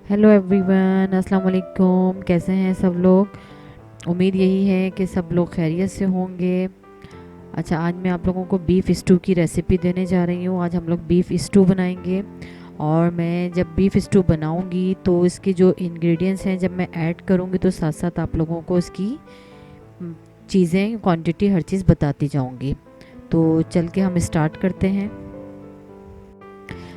Hello everyone, अस्सलाम वालेकुम। कैसे हैं सब लोग? उम्मीद यही है कि सब लोग खैरियत से होंगे। अच्छा, आज मैं आप लोगों को बीफ स्टू की रेसिपी देने जा रही हूँ। आज हम लोग बीफ स्टू बनाएंगे। और मैं जब बीफ स्टू बनाऊंगी तो इसके जो इंग्रेडिएंट्स हैं जब मैं ऐड करूँगी तो साथ साथ आप लोगों को इसकी चीज़ें, क्वांटिटी, हर चीज़ बताती जाऊँगी। तो चल के हम स्टार्ट करते हैं।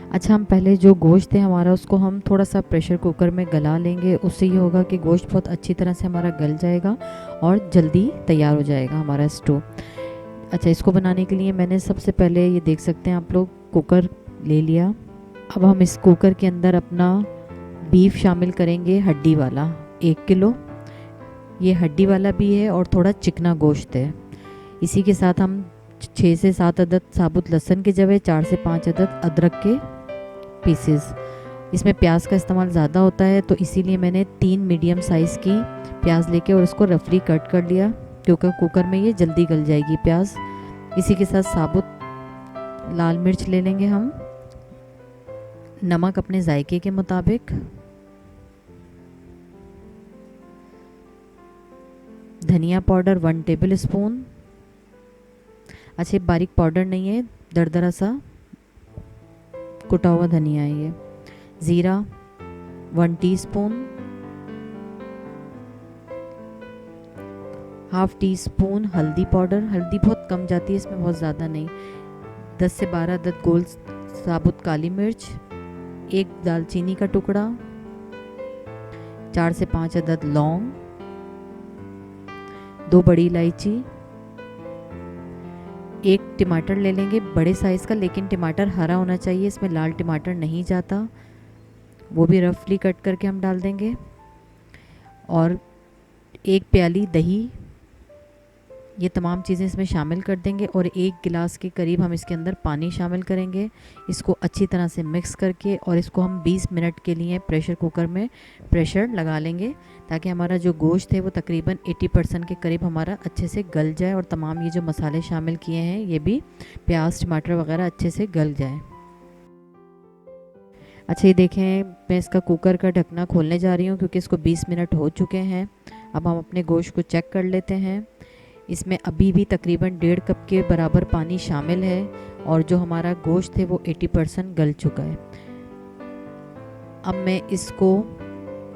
अच्छा, हम पहले जो गोश्त है हमारा उसको हम थोड़ा सा प्रेशर कुकर में गला लेंगे। उससे ये होगा कि गोश्त बहुत अच्छी तरह से हमारा गल जाएगा और जल्दी तैयार हो जाएगा हमारा स्टू। अच्छा, इसको बनाने के लिए मैंने सबसे पहले, ये देख सकते हैं आप लोग, कुकर ले लिया। अब हम इस कुकर के अंदर अपना बीफ शामिल करेंगे, हड्डी वाला 1 किलो। ये हड्डी वाला भी है और थोड़ा चिकना गोश्त है। इसी के साथ हम 6 से 7 अदद साबुत लहसुन के जगह 4 से 5 अदद अदरक के पीसेस। इसमें प्याज का इस्तेमाल ज़्यादा होता है तो इसीलिए मैंने 3 मीडियम साइज़ की प्याज लेके और उसको रफली कट कर लिया, क्योंकि कुकर में ये जल्दी गल जाएगी प्याज। इसी के साथ साबुत लाल मिर्च ले लेंगे हम, नमक अपने जायके के मुताबिक, धनिया पाउडर 1 टेबल स्पून। अच्छा, बारीक पाउडर नहीं है, दरदरा सा कुटा हुआ धनिया है ये। ज़ीरा 1 टीस्पून, हाफ टी स्पून हल्दी पाउडर। हल्दी बहुत कम जाती है इसमें, बहुत ज़्यादा नहीं। 10 से 12 अदद गोल साबुत काली मिर्च, 1 दालचीनी का टुकड़ा, 4 से 5 अदद लौंग, 2 बड़ी इलायची, 1 टमाटर ले लेंगे बड़े साइज़ का, लेकिन टमाटर हरा होना चाहिए, इसमें लाल टमाटर नहीं जाता। वो भी रफली कट करके हम डाल देंगे। और 1 प्याली दही, ये तमाम चीज़ें इसमें शामिल कर देंगे। और 1 गिलास के करीब हम इसके अंदर पानी शामिल करेंगे। इसको अच्छी तरह से मिक्स करके और इसको हम 20 मिनट के लिए प्रेशर कुकर में प्रेशर लगा लेंगे, ताकि हमारा जो गोश्त है वो तकरीबन 80% के करीब हमारा अच्छे से गल जाए और तमाम ये जो मसाले शामिल किए हैं ये भी, प्याज टमाटर वगैरह, अच्छे से गल जाए। अच्छा, ये देखें, मैं इसका कुकर का ढकना खोलने जा रही हूँ क्योंकि इसको 20 मिनट हो चुके हैं। अब हम अपने गोश्त को चेक कर लेते हैं। इसमें अभी भी तकरीबन 1.5 कप के बराबर पानी शामिल है और जो हमारा गोश्त है वो 80% गल चुका है। अब मैं इसको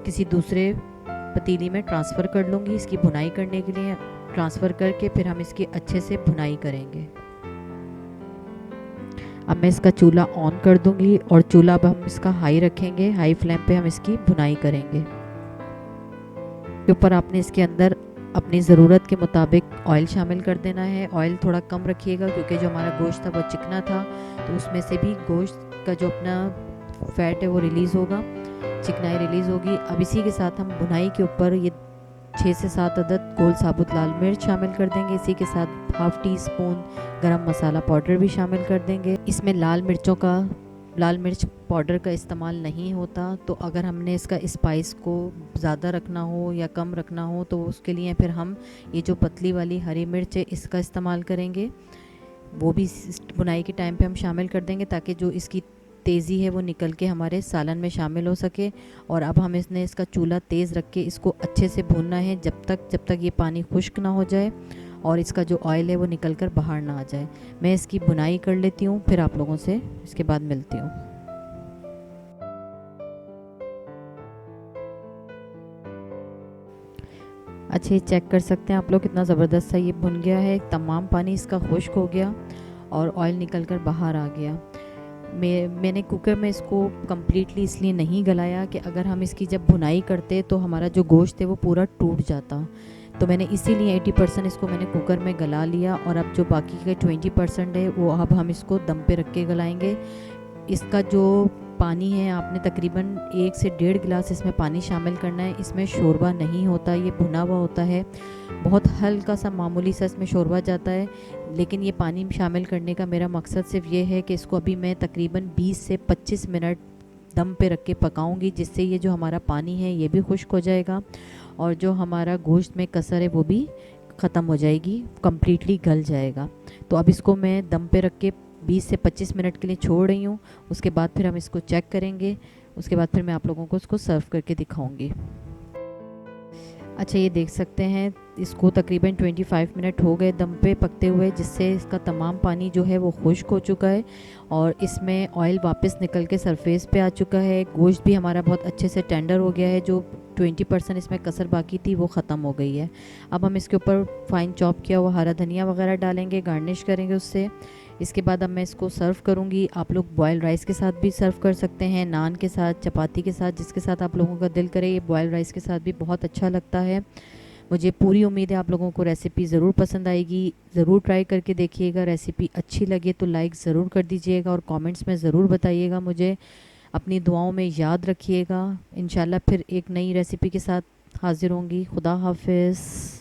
किसी दूसरे पतीली में ट्रांसफ़र कर लूँगी। इसकी भुनाई करने के लिए ट्रांसफ़र करके फिर हम इसकी अच्छे से भुनाई करेंगे। अब मैं इसका चूल्हा ऑन कर दूंगी और चूल्हा अब हम इसका हाई रखेंगे। हाई फ्लेम पे हम इसकी भुनाई करेंगे। ऊपर आपने इसके अंदर अपनी ज़रूरत के मुताबिक ऑयल शामिल कर देना है। ऑयल थोड़ा कम रखिएगा क्योंकि जो हमारा गोश्त था वो चिकना था, तो उसमें से भी गोश्त का जो अपना फैट है वो रिलीज़ होगा, चिकनाई रिलीज़ होगी। अब इसी के साथ हम भुनाई के ऊपर ये 6 से 7 अदद गोल साबुत लाल मिर्च शामिल कर देंगे। इसी के साथ हाफ टी स्पून गरम मसाला पाउडर भी शामिल कर देंगे। इसमें लाल मिर्च पाउडर का इस्तेमाल नहीं होता, तो अगर हमने इसका स्पाइस को ज़्यादा रखना हो या कम रखना हो तो उसके लिए फिर हम ये जो पतली वाली हरी मिर्च है इसका इस्तेमाल करेंगे। वो भी बुनाई के टाइम पे हम शामिल कर देंगे ताकि जो इसकी तेज़ी है वो निकल के हमारे सालन में शामिल हो सके। और अब हम इसका चूल्हा तेज़ रख के इसको अच्छे से भूनना है जब तक ये पानी खुश्क ना हो जाए और इसका जो ऑयल है वो निकल कर बाहर ना आ जाए। मैं इसकी बुनाई कर लेती हूँ, फिर आप लोगों से इसके बाद मिलती हूँ। अच्छा, ये चेक कर सकते हैं आप लोग कितना ज़बरदस्त सा ये भुन गया है। तमाम पानी इसका खुश्क हो गया और ऑयल निकल कर बाहर आ गया। मैंने कुकर में इसको कम्प्लीटली इसलिए नहीं गलाया कि अगर हम इसकी जब भुनाई करते तो हमारा जो गोश्त है वो पूरा टूट जाता, तो मैंने इसीलिए 80% इसको मैंने कुकर में गला लिया। और अब जो बाकी के 20% है वो अब हम इसको दम पे रख के गलाएंगे। इसका जो पानी है आपने तकरीबन 1 से 1.5 गिलास इसमें पानी शामिल करना है। इसमें शोरबा नहीं होता, ये भुना हुआ होता है, बहुत हल्का सा मामूली सा इसमें शोरबा जाता है। लेकिन ये पानी शामिल करने का मेरा मकसद सिर्फ ये है कि इसको अभी मैं तकरीबन 20 से 25 मिनट दम पे रख के पकाऊंगी, जिससे ये जो हमारा पानी है ये भी खुश्क हो जाएगा और जो हमारा गोश्त में कसर है वो भी ख़त्म हो जाएगी, कम्प्लीटली गल जाएगा। तो अब इसको मैं दम पे रख के 20 से 25 मिनट के लिए छोड़ रही हूँ। उसके बाद फिर हम इसको चेक करेंगे उसके बाद फिर मैं आप लोगों को उसको सर्व करके दिखाऊंगी। अच्छा, ये देख सकते हैं इसको तकरीबन 25 मिनट हो गए दम पे पकते हुए, जिससे इसका तमाम पानी जो है वो खुश्क हो चुका है और इसमें ऑयल वापस निकल के सरफेस पे आ चुका है। गोश्त भी हमारा बहुत अच्छे से टेंडर हो गया है, जो 20% इसमें कसर बाकी थी वो ख़त्म हो गई है। अब हम इसके ऊपर फाइन चॉप किया हुआ हरा धनिया वगैरह डालेंगे, गार्निश करेंगे उससे। इसके बाद अब मैं इसको सर्व करूँगी। आप लोग बॉयल राइस के साथ भी सर्व कर सकते हैं, नान के साथ, चपाती के साथ, जिसके साथ आप लोगों का दिल करे। ये बॉयल राइस के साथ भी बहुत अच्छा लगता है। मुझे पूरी उम्मीद है आप लोगों को रेसिपी ज़रूर पसंद आएगी। ज़रूर ट्राई करके देखिएगा। रेसिपी अच्छी लगे तो लाइक ज़रूर कर दीजिएगा और कमेंट्स में ज़रूर बताइएगा मुझे। अपनी दुआओं में याद रखिएगा। इंशाल्लाह फिर एक नई रेसिपी के साथ हाज़िर होंगी। खुदा हाफिज़।